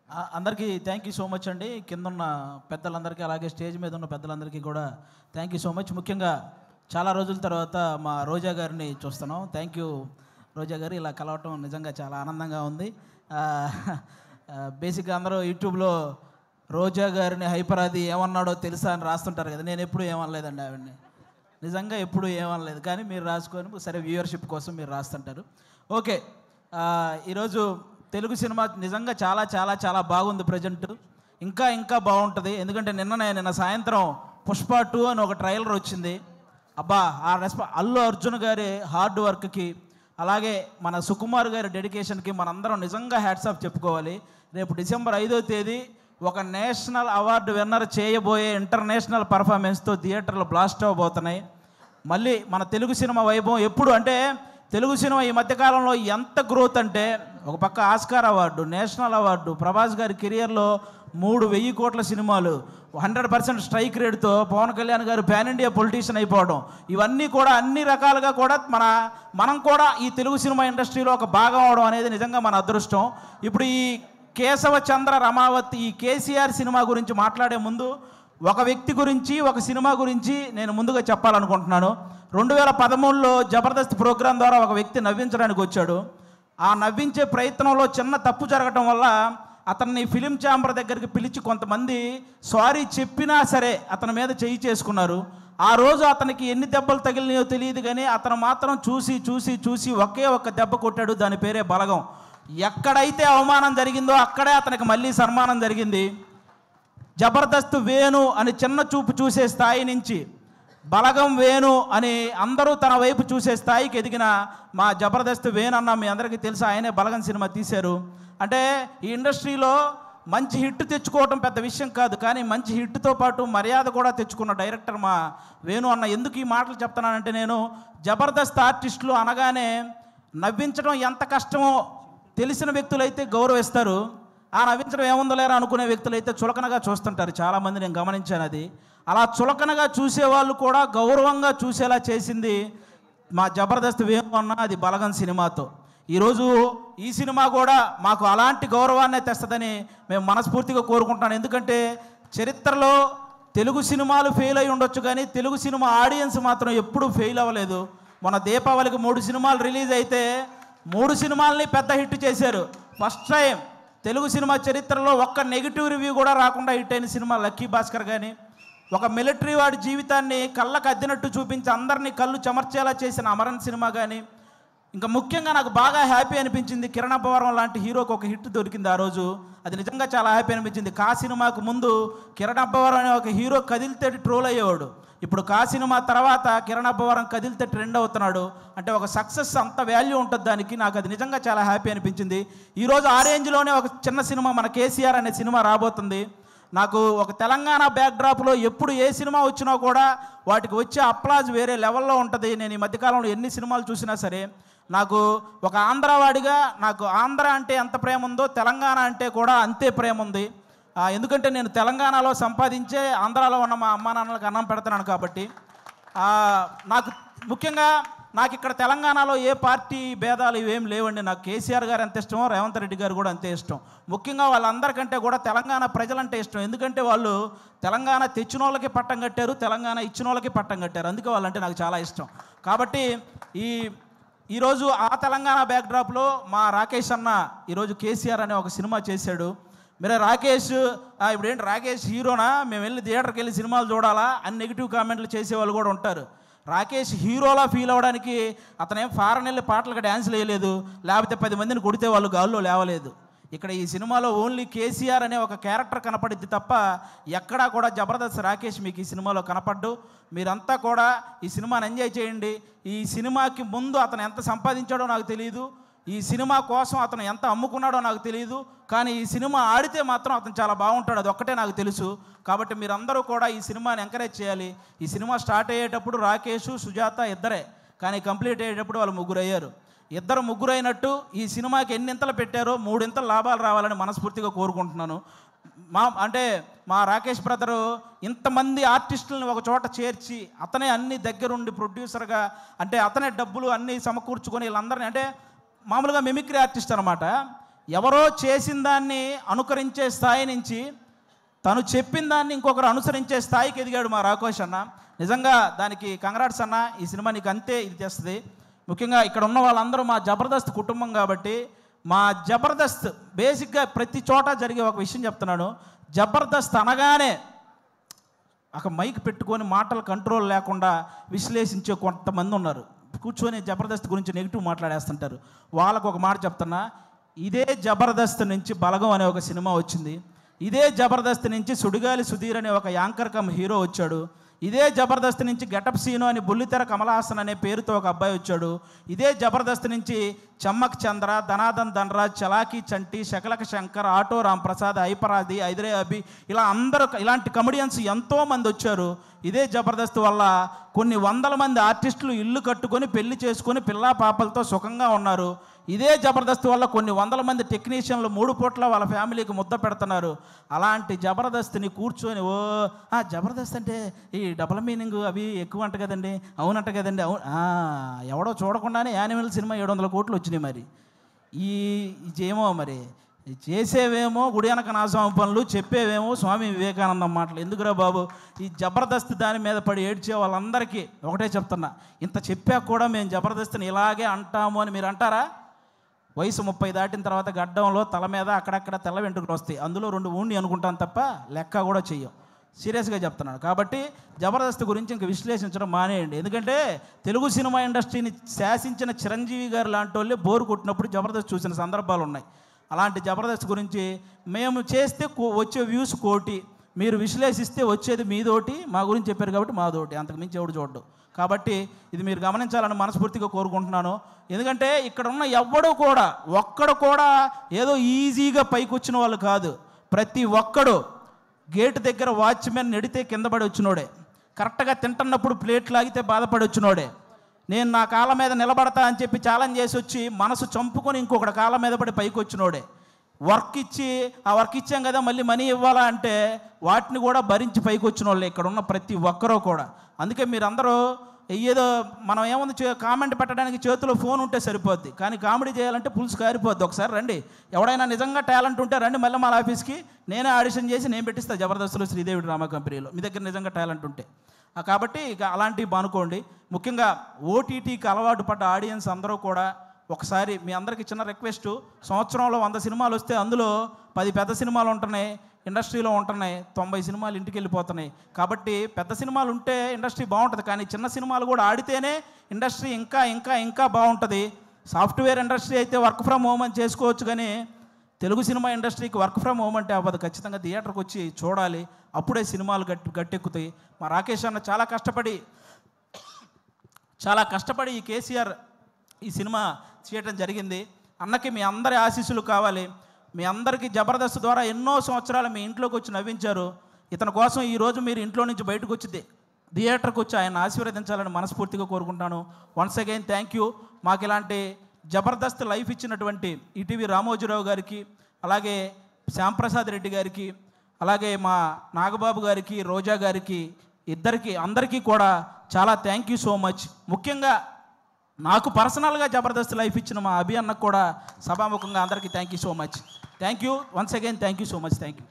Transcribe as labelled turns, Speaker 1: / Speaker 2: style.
Speaker 1: అందరికీ thank you so much అండి. కిందున్న పెద్దలందరికీ అలాగే స్టేజ్ మీద ఉన్న పెద్దలందరికీ కూడా థ్యాంక్ యూ సో మచ్. ముఖ్యంగా చాలా రోజుల తర్వాత మా రోజా గారిని చూస్తున్నాం. థ్యాంక్ యూ రోజా గారు, ఇలా కలవటం నిజంగా చాలా ఆనందంగా ఉంది. బేసిక్గా అందరూ యూట్యూబ్లో రోజా గారిని హైపరాది ఏమన్నాడో తెలుసా అని రాస్తుంటారు కదా. నేను ఎప్పుడు ఏమనలేదండి ఆవిడని, నిజంగా ఎప్పుడు ఏమనలేదు. కానీ మీరు రాసుకొని సరే వ్యూవర్షిప్ కోసం మీరు రాస్తుంటారు. ఓకే, ఈరోజు తెలుగు సినిమా నిజంగా చాలా చాలా చాలా బాగుంది. ప్రజెంట్ ఇంకా బాగుంటుంది. ఎందుకంటే నిన్న సాయంత్రం పుష్ప 2 అని ఒక ట్రైలర్ వచ్చింది. అబ్బా, ఆ అల్లు అర్జున్ గారి హార్డ్ వర్క్కి అలాగే మన సుకుమార్ గారి డెడికేషన్కి మనందరం నిజంగా హ్యాట్స్ ఆఫ్ చెప్పుకోవాలి. రేపు డిసెంబర్ 5వ తేదీ ఒక నేషనల్ అవార్డు విన్నర్ చేయబోయే ఇంటర్నేషనల్ పర్ఫార్మెన్స్తో థియేటర్లు బ్లాస్ట్ అవ్వబోతున్నాయి. మళ్ళీ మన తెలుగు సినిమా వైభవం ఎప్పుడు అంటే తెలుగు సినిమా ఈ మధ్యకాలంలో ఎంత గ్రోత్ అంటే, ఒక పక్క Oscar award, national award, Prabhas గారి కెరియర్లో 3,000 కోట్ల సినిమాలు, 100% స్ట్రైక్ రేట్తో పవన్ కళ్యాణ్ గారు పాన్ ఇండియా పొలిటీషియన్ అయిపోవడం, ఇవన్నీ కూడా అన్ని రకాలుగా కూడా మనం కూడా ఈ తెలుగు సినిమా ఇండస్ట్రీలో ఒక భాగం అవడం అనేది నిజంగా మన అదృష్టం. ఇప్పుడు ఈ కేశవ చంద్ర రమావతి ఈ కేసీఆర్ సినిమా గురించి మాట్లాడే ముందు ఒక వ్యక్తి గురించి, ఒక సినిమా గురించి నేను ముందుగా చెప్పాలనుకుంటున్నాను. 2013లో జబర్దస్త్ ప్రోగ్రాం ద్వారా ఒక వ్యక్తి నవ్వించడానికి వచ్చాడు. ఆ నవ్వించే ప్రయత్నంలో చిన్న తప్పు జరగటం వల్ల అతన్ని ఫిలిం ఛాంబర్ దగ్గరికి పిలిచి కొంతమంది సారీ చెప్పినా సరే అతని మీద చేయి చేసుకున్నారు. ఆ రోజు అతనికి ఎన్ని దెబ్బలు తగిలినాయో తెలియదు, కానీ అతను మాత్రం చూసి ఒకే ఒక్క దెబ్బ కొట్టాడు. దాని పేరే బలగం. ఎక్కడైతే అవమానం జరిగిందో అక్కడే అతనికి మళ్ళీ సన్మానం జరిగింది. జబర్దస్త్ వేణు అని చిన్న చూపు చూసే స్థాయి నుంచి బలగం వేణు అని అందరూ తన వైపు చూసే స్థాయికి ఎదిగిన మా జబర్దస్త్ వేణు అన్న మీ అందరికీ తెలుసు. ఆయనే బలగం సినిమా తీశారు. అంటే ఈ ఇండస్ట్రీలో మంచి హిట్ తెచ్చుకోవటం పెద్ద విషయం కాదు, కానీ మంచి హిట్తో పాటు మర్యాద కూడా తెచ్చుకున్న డైరెక్టర్ మా వేణు అన్న. ఎందుకు ఈ మాటలు చెప్తున్నానంటే, నేను జబర్దస్త్ ఆర్టిస్టులు అనగానే నవ్వించడం ఎంత కష్టమో తెలిసిన వ్యక్తులైతే గౌరవిస్తారు. ఆ నవ్వించడం ఏముందో లేరా అనుకునే వ్యక్తులైతే చులకనగా చూస్తుంటారు. చాలామంది నేను గమనించాను అది. అలా చులకనగా చూసేవాళ్ళు కూడా గౌరవంగా చూసేలా చేసింది మా జబర్దస్త్ వేణు అన్న, అది బలగం సినిమాతో. ఈరోజు ఈ సినిమా కూడా మాకు అలాంటి గౌరవాన్ని తెస్తుందని మేము మనస్ఫూర్తిగా కోరుకుంటున్నాను. ఎందుకంటే చరిత్రలో తెలుగు సినిమాలు ఫెయిల్ అయి ఉండొచ్చు, కానీ తెలుగు సినిమా ఆడియన్స్ మాత్రం ఎప్పుడూ ఫెయిల్ అవ్వలేదు. మొన్న దీపావళికి 3 సినిమాలు రిలీజ్ అయితే 3 సినిమాలని పెద్ద హిట్ చేశారు. ఫస్ట్ టైం తెలుగు సినిమా చరిత్రలో ఒక్క నెగిటివ్ రివ్యూ కూడా రాకుండా హిట్ అయిన సినిమా లక్కీ భాస్కర్. కానీ ఒక మిలిటరీ వాడి జీవితాన్ని కళ్ళకు అద్దినట్టు చూపించి అందరినీ కళ్ళు చెమర్చేలా చేసిన అమరన్ సినిమా. కానీ ఇంకా ముఖ్యంగా నాకు బాగా హ్యాపీ అనిపించింది, కిరణ్ అబ్బవరం లాంటి హీరోకి ఒక హిట్ దొరికింది ఆ రోజు. అది నిజంగా చాలా హ్యాపీ అనిపించింది. కా సినిమాకు ముందు కిరణ్ అబ్బవరం అనే ఒక హీరో కదిలితే ట్రోల్ అయ్యేవాడు. ఇప్పుడు కా సినిమా తర్వాత కిరణ్ అబ్బవరం కదిలితే ట్రెండ్ అవుతున్నాడు. అంటే ఒక సక్సెస్ అంత వాల్యూ ఉంటుంది దానికి. నాకు అది నిజంగా చాలా హ్యాపీ అనిపించింది. ఈరోజు ఆ రేంజ్లోనే ఒక చిన్న సినిమా మన కేసీఆర్ అనే సినిమా రాబోతుంది. నాకు ఒక తెలంగాణ బ్యాక్డ్రాప్లో ఎప్పుడు ఏ సినిమా వచ్చినా కూడా వాటికి వచ్చే అప్లాజ్ వేరే లెవెల్లో ఉంటుంది. నేను ఈ మధ్యకాలంలో ఎన్ని సినిమాలు చూసినా సరే నాకు ఒక ఆంధ్రవాడిగా నాకు ఆంధ్ర అంటే ఎంత ప్రేమ ఉందో తెలంగాణ అంటే కూడా అంతే ప్రేమ ఉంది. ఎందుకంటే నేను తెలంగాణలో సంపాదించే ఆంధ్రాలో ఉన్న మా అమ్మా నాన్నలకు అన్నం పెడుతున్నాను కాబట్టి. నాకు ముఖ్యంగా నాకు ఇక్కడ తెలంగాణలో ఏ పార్టీ భేదాలు ఇవేం లేవండి. నాకు కేసీఆర్ గారు ఎంత ఇష్టమో రేవంత్ రెడ్డి గారు కూడా అంతే ఇష్టం. ముఖ్యంగా వాళ్ళందరికంటే కూడా తెలంగాణ ప్రజలంటే ఇష్టం. ఎందుకంటే వాళ్ళు తెలంగాణ తెచ్చిన వాళ్ళకి పట్టం కట్టారు, తెలంగాణ ఇచ్చిన వాళ్ళకి పట్టం కట్టారు. అందుకే వాళ్ళంటే నాకు చాలా ఇష్టం. కాబట్టి ఈరోజు ఆ తెలంగాణ బ్యాక్డ్రాప్లో మా రాకేష్ అన్న ఈరోజు కేసీఆర్ అనే ఒక సినిమా చేశాడు. మీరే రాకేష్ ఇప్పుడేంటి రాకేష్ హీరోనా, మేము వెళ్ళి థియేటర్కి వెళ్ళి సినిమాలు చూడాలా అని నెగిటివ్ కామెంట్లు చేసేవాళ్ళు కూడా ఉంటారు. రాకేష్ హీరోలా ఫీల్ అవ్వడానికి అతనేం ఫారెన్ వెళ్ళి పాటలకు డ్యాన్స్లు వేయలేదు, లేకపోతే 10 మందిని కొడితే వాళ్ళు గాల్లో లేవలేదు. ఇక్కడ ఈ సినిమాలో ఓన్లీ కేసీఆర్ అనే ఒక క్యారెక్టర్ కనపడిద్ది తప్ప ఎక్కడా కూడా జబర్దస్త్ రాకేష్ మీకు ఈ సినిమాలో కనపడ్డు. మీరంతా కూడా ఈ సినిమాని ఎంజాయ్ చేయండి. ఈ సినిమాకి ముందు అతను ఎంత సంపాదించాడో నాకు తెలియదు, ఈ సినిమా కోసం అతను ఎంత అమ్ముకున్నాడో నాకు తెలియదు, కానీ ఈ సినిమా ఆడితే మాత్రం అతను చాలా బాగుంటాడు, అది ఒక్కటే నాకు తెలుసు. కాబట్టి మీరందరూ కూడా ఈ సినిమాని ఎంకరేజ్ చేయాలి. ఈ సినిమా స్టార్ట్ అయ్యేటప్పుడు రాకేష్, సుజాత ఇద్దరే, కానీ కంప్లీట్ అయ్యేటప్పుడు వాళ్ళు 3 అయ్యారు. 2 అయినట్టు ఈ సినిమాకి ఎన్నింతలు పెట్టారో 3 లాభాలు రావాలని మనస్ఫూర్తిగా కోరుకుంటున్నాను. మా రాకేష్ బ్రదరు ఇంతమంది ఆర్టిస్టులను ఒక చోట చేర్చి అతనే అన్ని దగ్గరుండి ప్రొడ్యూసర్గా, అంటే అతనే డబ్బులు అన్నీ సమకూర్చుకొని వీళ్ళందరినీ, అంటే మామూలుగా మిమిక్రీ ఆర్టిస్ట్ అనమాట. ఎవరో చేసిన దాన్ని అనుకరించే స్థాయి నుంచి తను చెప్పిన దాన్ని ఇంకొకరు అనుసరించే స్థాయికి ఎదిగాడు మా రాకోష్ అన్న. నిజంగా దానికి కంగ్రాట్స్ అన్న. ఈ సినిమా నీకు అంతే ఇది చేస్తుంది. ముఖ్యంగా ఇక్కడ ఉన్న వాళ్ళందరూ మా జబర్దస్త్ కుటుంబం కాబట్టి మా జబర్దస్త్ బేసిక్గా ప్రతి చోట జరిగే ఒక విషయం చెప్తున్నాను. జబర్దస్త్ అనగానే ఒక మైక్ పెట్టుకొని మాటలు కంట్రోల్ లేకుండా విశ్లేషించే కొంతమంది ఉన్నారు. కూర్చొని జబర్దస్త్ గురించి నెగిటివ్ మాట్లాడేస్తుంటారు. వాళ్ళకు ఒక మాట చెప్తున్నా, ఇదే జబర్దస్త్ నుంచి బలగం అనే ఒక సినిమా వచ్చింది. ఇదే జబర్దస్త్ నుంచి సుడిగాలి సుధీర్ అనే ఒక యాంకర్ కమ్ హీరో వచ్చాడు. ఇదే జబర్దస్త్ నుంచి గెటప్ సీను అని బుల్లితెర కమలాసన్ అనే పేరుతో ఒక అబ్బాయి వచ్చాడు. ఇదే జబర్దస్త్ నుంచి చమ్మక్ చంద్ర, ధనాదన్ ధనరాజ్, చలాకీ చంటి, శకలక శంకర్, ఆటో రాంప్రసాద్, హైపరాది, ఐదరే అభి, ఇలా అందరూ ఇలాంటి కమెడియన్స్ ఎంతోమంది వచ్చారు. ఇదే జబర్దస్త్ వల్ల కొన్ని వందల మంది ఆర్టిస్టులు ఇల్లు కట్టుకొని పెళ్లి చేసుకొని పిల్లా పాపలతో సుఖంగా ఉన్నారు. ఇదే జబర్దస్త్ వల్ల కొన్ని వందల మంది టెక్నీషియన్లు 3 పూట్ల వాళ్ళ ఫ్యామిలీకి ముద్ద పెడుతున్నారు. అలాంటి జబర్దస్త్ని కూర్చొని జబర్దస్త్ అంటే ఈ డబుల్ మీనింగ్ అవి ఎక్కువ అంట కదండి, అవునంట కదండి, అవును ఎవడో చూడకుండానే యానిమల్ సినిమా 700 కోట్లు వచ్చినాయి. మరి ఇదేమో మరి చేసేవేమో గుడి వెనక నాశనం పనులు, చెప్పేవేమో స్వామి వివేకానందం మాటలు. ఎందుకురా బాబు, ఈ జబర్దస్త్ దాని మీద పడి ఏడ్చే వాళ్ళందరికీ ఒకటే చెప్తున్నా, ఇంత చెప్పాక కూడా మేము జబర్దస్త్ని ఇలాగే అంటాము అని మీరు అంటారా? వయసు 30 దాటిన తర్వాత గడ్డంలో తల మీద అక్కడక్కడ తెల్ల వెంట్రుకలు వస్తాయి. అందులో 2 ఊండి అనుకుంటాను తప్ప లెక్క కూడా చెయ్యం. సీరియస్గా చెప్తున్నాను. కాబట్టి జబర్దస్త్ గురించి ఇంక విశ్లేషించడం మానేయండి. ఎందుకంటే తెలుగు సినిమా ఇండస్ట్రీని శాసించిన చిరంజీవి గారు లాంటి వాళ్ళే బోరు కొట్టినప్పుడు జబర్దస్త్ చూసిన సందర్భాలు ఉన్నాయి. అలాంటి జబర్దస్త్ గురించి మేము చేస్తే వచ్చే వ్యూస్ 1 కోటి, మీరు విశ్లేషిస్తే వచ్చేది మీదోటి, మా గురించి చెప్పారు కాబట్టి మాదోటి, అంతకు మించి ఎవడు చూడ్డు. కాబట్టి ఇది మీరు గమనించాలని మనస్ఫూర్తిగా కోరుకుంటున్నాను. ఎందుకంటే ఇక్కడ ఉన్న ఒక్కడు కూడా ఏదో ఈజీగా పైకి వచ్చిన వాళ్ళు కాదు. ప్రతి ఒక్కడు గేటు దగ్గర వాచ్మెన్ నెడితే కింద పడి వచ్చినోడే, కరెక్ట్గా తింటున్నప్పుడు ప్లేట్ లాగితే బాధపడి వచ్చినోడే, నేను నా కాళ్ళ మీద నిలబడతా అని చెప్పి ఛాలెంజ్ చేసి వచ్చి మనసు చంపుకొని ఇంకొకటి కాళ్ళ మీద పడి పైకి వచ్చినోడే, వర్క్ ఇచ్చి ఆ వర్క్ ఇచ్చాం కదా మళ్ళీ మనీ ఇవ్వాలా అంటే వాటిని కూడా భరించి పైకి వచ్చిన వాళ్ళే ఇక్కడ ఉన్న ప్రతి ఒక్కరూ కూడా. అందుకే మీరందరూ ఏదో మనం ఏముంది కామెంట్ పెట్టడానికి చేతిలో ఫోన్ ఉంటే సరిపోద్ది, కానీ కామెడీ చేయాలంటే పులుసు కారిపోద్ది. ఒకసారి రండి, ఎవడైనా నిజంగా టాలెంట్ ఉంటే రండి మళ్ళీ మా ఆఫీస్కి, నేనే ఆడిషన్ చేసి నేను పెట్టిస్తాను జబర్దస్త్లో శ్రీదేవి డ్రామా కంపెనీలో, మీ దగ్గర నిజంగా టాలెంట్ ఉంటే. కాబట్టి ఇక అలాంటివి బానుకోండి. ముఖ్యంగా ఓటీటీకి అలవాటు పడ్డ ఆడియన్స్ అందరూ కూడా ఒకసారి మీ అందరికీ చిన్న రిక్వెస్ట్, సంవత్సరంలో 100 సినిమాలు వస్తే అందులో 10 పెద్ద సినిమాలు ఉంటున్నాయి, ఇండస్ట్రీలో ఉంటున్నాయి, 90 సినిమాలు ఇంటికి వెళ్ళిపోతున్నాయి. కాబట్టి పెద్ద సినిమాలు ఉంటే ఇండస్ట్రీ బాగుంటుంది, కానీ చిన్న సినిమాలు కూడా ఆడితేనే ఇండస్ట్రీ ఇంకా ఇంకా ఇంకా బాగుంటుంది. సాఫ్ట్వేర్ ఇండస్ట్రీ అయితే వర్క్ ఫ్రమ్ హోమ్ అని చేసుకోవచ్చు, కానీ తెలుగు సినిమా ఇండస్ట్రీకి వర్క్ ఫ్రమ్ హోమ్ అంటే అవ్వదు. ఖచ్చితంగా థియేటర్కి వచ్చి చూడాలి, అప్పుడే సినిమాలు గట్టెక్కుతాయి. మా రాకేష్ అన్న చాలా కష్టపడి ఈ కేసీఆర్ ఈ సినిమా చేయటం జరిగింది. అన్నకి మీ అందరి ఆశీస్సులు కావాలి. మీ అందరికీ జబర్దస్త్ ద్వారా ఎన్నో సంవత్సరాలు మీ ఇంట్లోకి వచ్చి నవ్వించారు. ఇతని కోసం ఈరోజు మీరు ఇంట్లో నుంచి బయటకు వచ్చి థియేటర్కి వచ్చి ఆయన ఆశీర్వదించాలని మనస్ఫూర్తిగా కోరుకుంటాను. Once again thank you. మాకు ఇలాంటి జబర్దస్త్ లైఫ్ ఇచ్చినటువంటి ఈటీవీ రామోజీరావు గారికి, అలాగే శ్యాంప్రసాద్ రెడ్డి గారికి, అలాగే మా నాగబాబు గారికి, రోజా గారికి, అందరికీ కూడా చాలా థ్యాంక్ యూ సో మచ్. ముఖ్యంగా నాకు పర్సనల్గా జబర్దస్త్ లైఫ్ ఇచ్చిన మా అభి అన్నకు కూడా సభాముఖంగా అందరికీ thank you so much. Thank you once again, thank you so much, thank you.